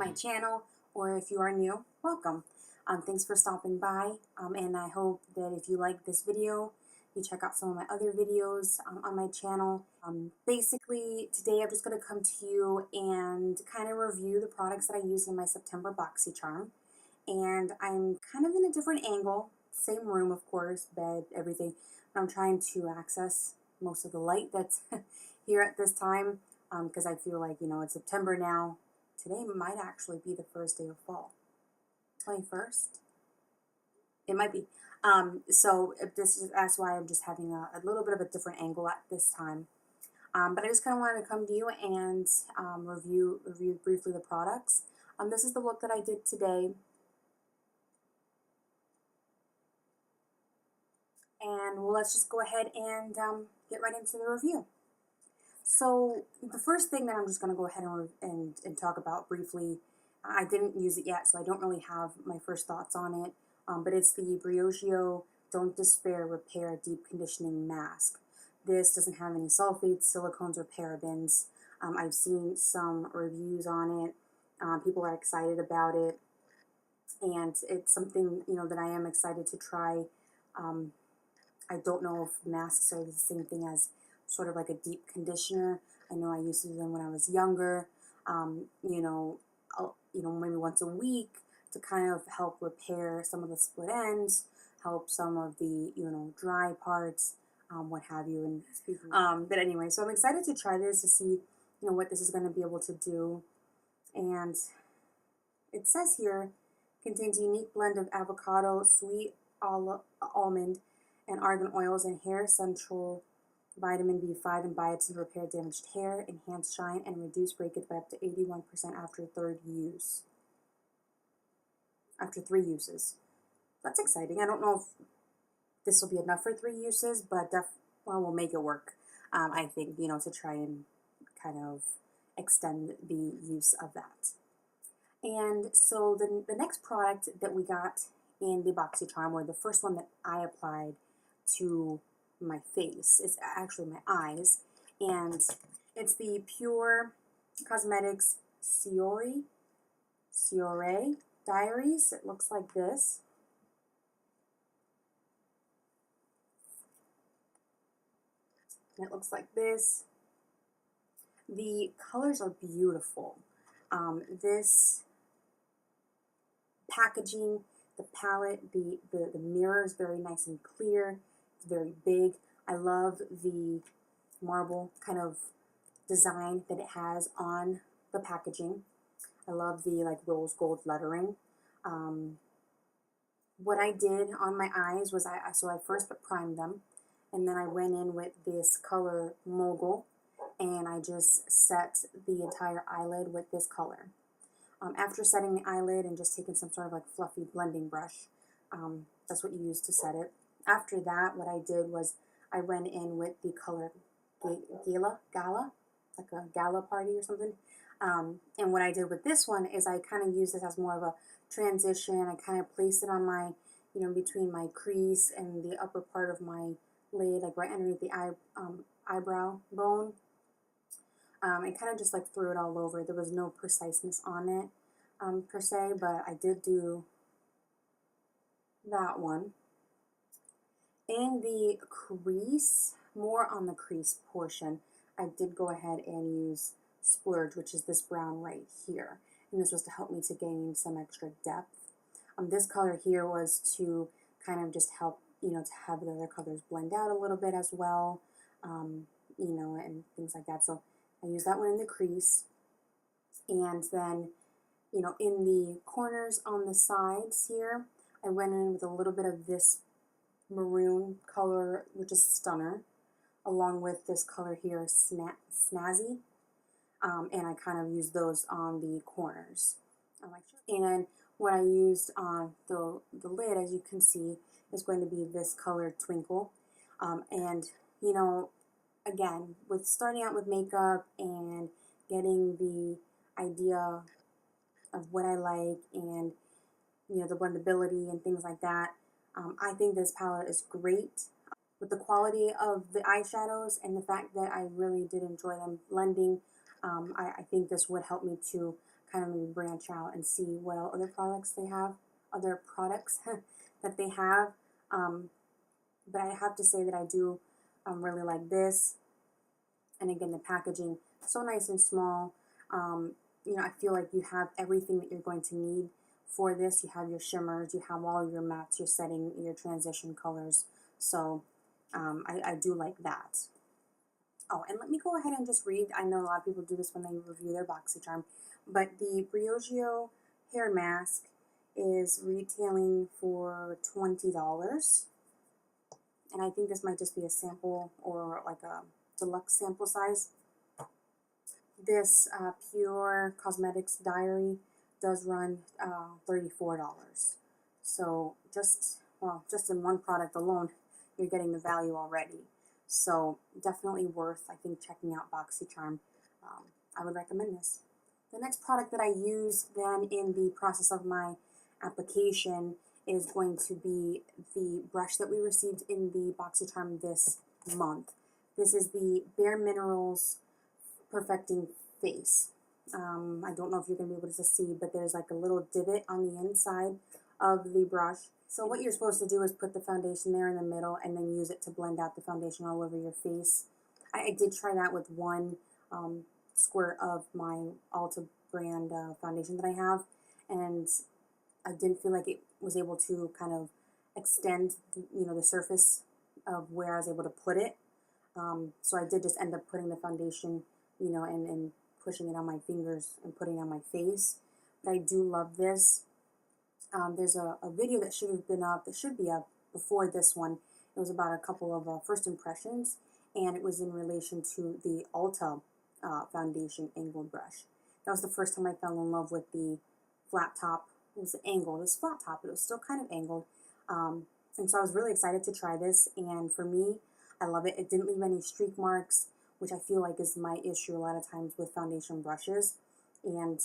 my channel, or if you are new, welcome. Thanks for stopping by, and I hope that if you like this video, you check out some of my other videos on my channel. Basically, today I'm just going to come to you and kind of review the products that I use in my September Boxycharm. And I'm kind of in a different angle, same room of course, bed, everything, but I'm trying to access most of the light that's here at this time because I feel like, it's September now. Today might actually be the first day of fall. 21st? It might be. So if that's why I'm just having a little bit of a different angle at this time. But I just kind of wanted to come to you and review briefly the products. This is the look that I did today. And well, let's just go ahead and get right into the review. So the first thing that I'm just going to go ahead and talk about briefly, I didn't use it yet, so I don't really have my first thoughts on it, but it's the Briogeo Don't Despair Repair Deep Conditioning Mask. This doesn't have any sulfates, silicones, or parabens. I've seen some reviews on it. People are excited about it, and it's something, that I am excited to try. I don't know if masks are the same thing as sort of like a deep conditioner. I know I used to do them when I was younger, maybe once a week to kind of help repair some of the split ends, help some of the, dry parts, what have you. And speaking but anyway, so I'm excited to try this to see, what this is going to be able to do. And it says here, contains a unique blend of avocado, sweet almond, and argan oils and hair essential vitamin B5 and biotin to repair damaged hair, enhance shine, and reduce breakage by up to 81% after third use. After 3 uses. That's exciting. I don't know if this will be enough for 3 uses, but we'll make it work. I think, to try and kind of extend the use of that. And so the next product that we got in the Boxycharm, or the first one that I applied to my face, is actually my eyes, and it's the Pur Cosmetics Ciore Diaries. It looks like this. And it looks like this. The colors are beautiful. This packaging, the palette, the mirror is very nice and clear. It's very big. I love the marble kind of design that it has on the packaging. I love the rose gold lettering. What I did on my eyes was I first primed them, and then I went in with this color Mogul, and I just set the entire eyelid with this color. After setting the eyelid and just taking some sort of fluffy blending brush, that's what you use to set it. After that, what I did was I went in with the color Gala, like a gala party or something. And what I did with this one is I kind of used this as more of a transition. I kind of placed it on my, between my crease and the upper part of my lid, right underneath the eyebrow bone. I kind of just threw it all over. There was no preciseness on it per se, but I did do that one. In the crease, more on the crease portion, I did go ahead and use Splurge, which is this brown right here. And this was to help me to gain some extra depth. This color here was to kind of just help, to have the other colors blend out a little bit as well, and things like that. So I used that one in the crease. And then, in the corners on the sides here, I went in with a little bit of this maroon color, which is Stunner, along with this color here, Snazzy, and I kind of used those on the corners. And what I used on the lid, as you can see, is going to be this color Twinkle. And, again, with starting out with makeup and getting the idea of what I like and, the blendability and things like that, I think this palette is great. With the quality of the eyeshadows and the fact that I really did enjoy them blending, I think this would help me to kind of maybe branch out and see what other products they have, other products that they have. But I have to say that I do really like this. And again, the packaging, so nice and small. You know, I feel like you have everything that you're going to need for this. You have your shimmers, you have all your mattes, your setting, your transition colors. So I do like that. Oh, and let me go ahead and just read. I know a lot of people do this when they review their Boxycharm, but the Briogeo hair mask is retailing for $20. And I think this might just be a sample or like a deluxe sample size. This Pur Cosmetics diary does run $34. So just in one product alone, you're getting the value already. So definitely worth, I think, checking out Boxycharm. I would recommend this. The next product that I use then in the process of my application is going to be the brush that we received in the Boxycharm this month. This is the Bare Minerals Perfecting Face. I don't know if you're going to be able to see, but there's like a little divot on the inside of the brush. So what you're supposed to do is put the foundation there in the middle and then use it to blend out the foundation all over your face. I did try that with one squirt of my Ulta brand foundation that I have, and I didn't feel like it was able to kind of extend, you know, the surface of where I was able to put it. So I did just end up putting the foundation, you know, and pushing it on my fingers and putting it on my face. But I do love this. There's a video that should have been up, that should be up before this one. It was about a couple of first impressions, and it was in relation to the Ulta foundation angled brush. That was the first time I fell in love with the flat top. It was angled, it was flat top, but it was still kind of angled. And so I was really excited to try this, and for me, I love it. It didn't leave any streak marks, which I feel like is my issue a lot of times with foundation brushes. And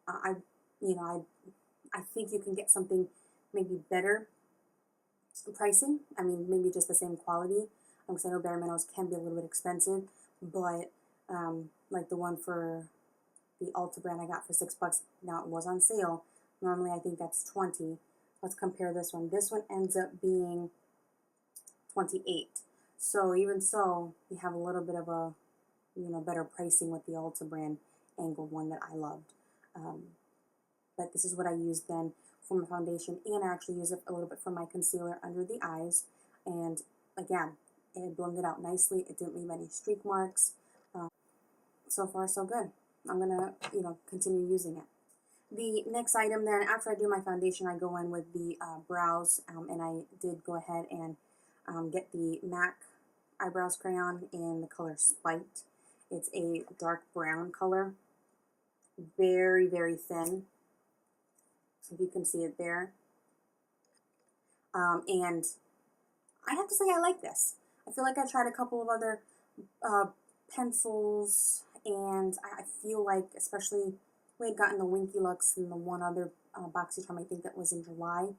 I think you can get something maybe better pricing. I mean, maybe just the same quality. Because I know Bare Minerals can be a little bit expensive, but like the one for the Ulta brand I got for $6. Now it was on sale. Normally I think that's $20. Let's compare this one. This one ends up being $28. So even so, you have a little bit of a, you know, better pricing with the Ulta brand angled one that I loved. But this is what I used then for my foundation, and I actually use it a little bit for my concealer under the eyes. And again, it blended out nicely. It didn't leave any streak marks. So far, so good. I'm gonna, you know, continue using it. The next item then, after I do my foundation, I go in with the brows, and I did go ahead and get the MAC Eye Brow Crayon in the color Spiked. It's a dark brown color, very, very thin, if you can see it there. And I have to say I like this. I feel like I tried a couple of other pencils, and I feel like, especially we had gotten the Winky Lux and the one other Boxycharm, I think that was in July,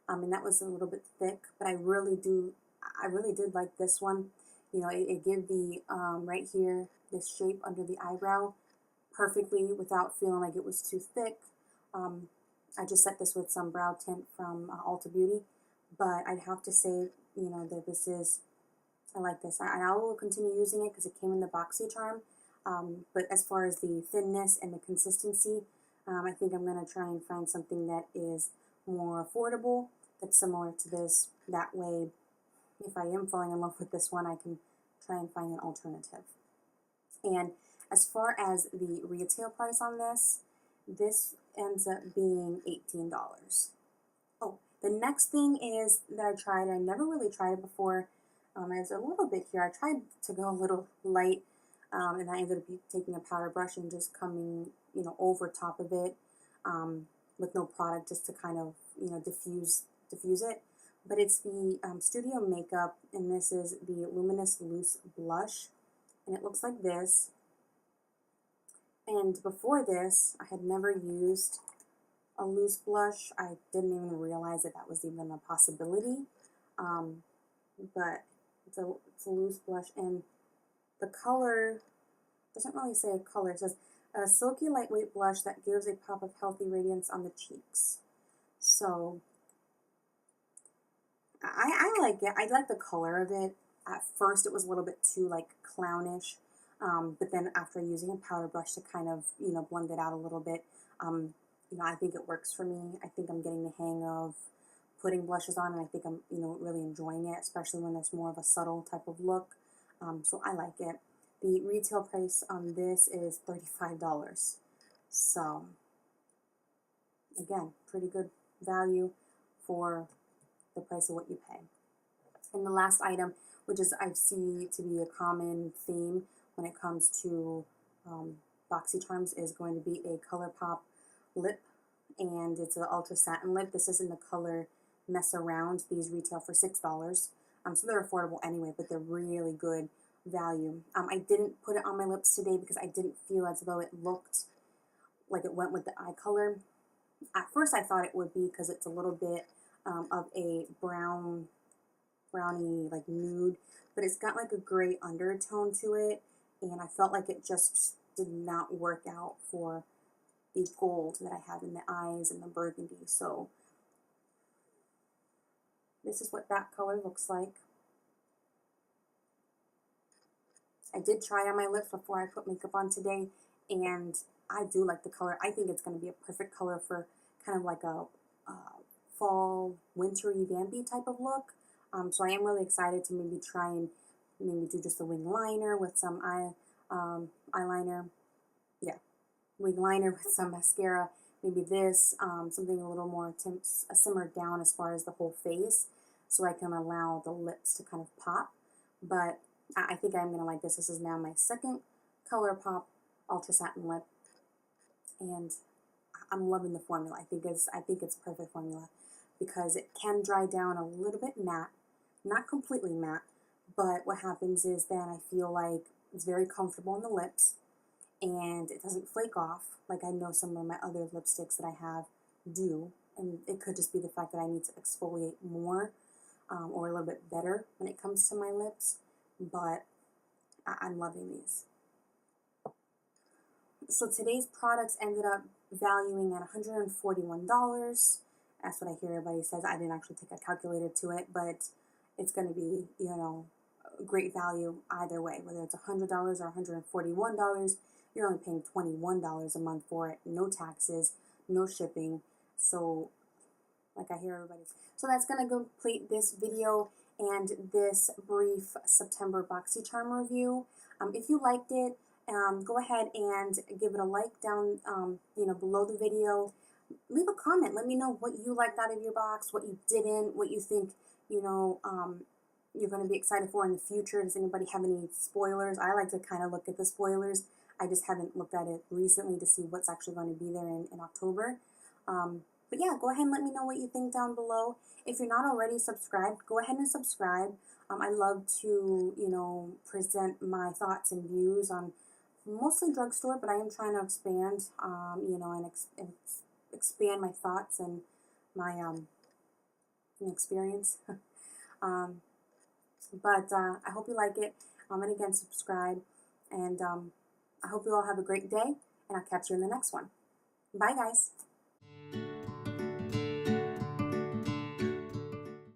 and that was a little bit thick, but I really did like this one. You know, it gave the right here, this shape under the eyebrow perfectly without feeling like it was too thick. I just set this with some brow tint from Ulta Beauty, but I'd have to say, you know, that this is, I like this. I will continue using it because it came in the Boxycharm. But as far as the thinness and the consistency, I think I'm going to try and find something that is more affordable, that's similar to this. That way, if I am falling in love with this one, I can try and find an alternative. And as far as the retail price on this, this ends up being $18. Oh, the next thing is that I tried, I never really tried it before. There's a little bit here. I tried to go a little light, and I ended up taking a powder brush and just coming, you know, over top of it with no product, just to kind of, you know, diffuse it. But it's the Studio Makeup, and this is the Luminous Loose Blush, and it looks like this. And before this, I had never used a loose blush. I didn't even realize that that was even a possibility. But it's a loose blush, and the color doesn't really say a color. It says A silky lightweight blush that gives a pop of healthy radiance on the cheeks. So I like it. I like the color of it. At first it was a little bit too like clownish, but then after using a powder brush to kind of, you know, blend it out a little bit, you know, I think it works for me. I think I'm getting the hang of putting blushes on, and I think I'm, you know, really enjoying it, especially when there's more of a subtle type of look. So I like it. The retail price on this is $35. So again, pretty good value for the price of what you pay. And the last item, which is I see to be a common theme when it comes to Boxycharms, is going to be a Colourpop lip, and it's an ultra satin lip. This is in the color Mess Around. These retail for $6. So they're affordable anyway, but they're really good value. I didn't put it on my lips today because I didn't feel as though it looked like it went with the eye color. At first I thought it would be because it's a little bit of a brownie like nude, but it's got like a gray undertone to it, and I felt like it just did not work out for the gold that I have in the eyes and the burgundy. So this is what that color looks like. I did try on my lips before I put makeup on today, and I do like the color. I think it's going to be a perfect color for kind of like a fall, wintry, vampy type of look. So I am really excited to maybe try and maybe do just a wing liner with some eyeliner. Yeah, wing liner with some mascara. Maybe this, something a little more simmered down as far as the whole face, so I can allow the lips to kind of pop. But I think I'm going to like this. This is now my second Colourpop Ultra Satin Lip, and I'm loving the formula. I think it's perfect formula because it can dry down a little bit matte, not completely matte, but what happens is then I feel like it's very comfortable on the lips, and it doesn't flake off like I know some of my other lipsticks that I have do. And it could just be the fact that I need to exfoliate more or a little bit better when it comes to my lips, but I'm loving these. So today's products ended up valuing at $141. That's what I hear everybody says. I didn't actually take a calculator to it, but it's going to be, you know, great value either way. Whether it's $100 or $141, you're only paying $21 a month for it. No taxes, no shipping. So, like I hear everybody. So that's going to complete this video and this brief September Boxycharm review. If you liked it, go ahead and give it a like down, you know, below the video. Leave a comment. Let me know what you liked out of your box, what you didn't, what you think, you know, you're going to be excited for in the future. Does anybody have any spoilers? I like to kind of look at the spoilers. I just haven't looked at it recently to see what's actually going to be there in October. But yeah, go ahead and let me know what you think down below. If you're not already subscribed, go ahead and subscribe. I love to, you know, present my thoughts and views on mostly drugstore, but I am trying to expand, you know, and expand my thoughts and my experience. But I hope you like it. And again, subscribe. And I hope you all have a great day, and I'll catch you in the next one. Bye, guys.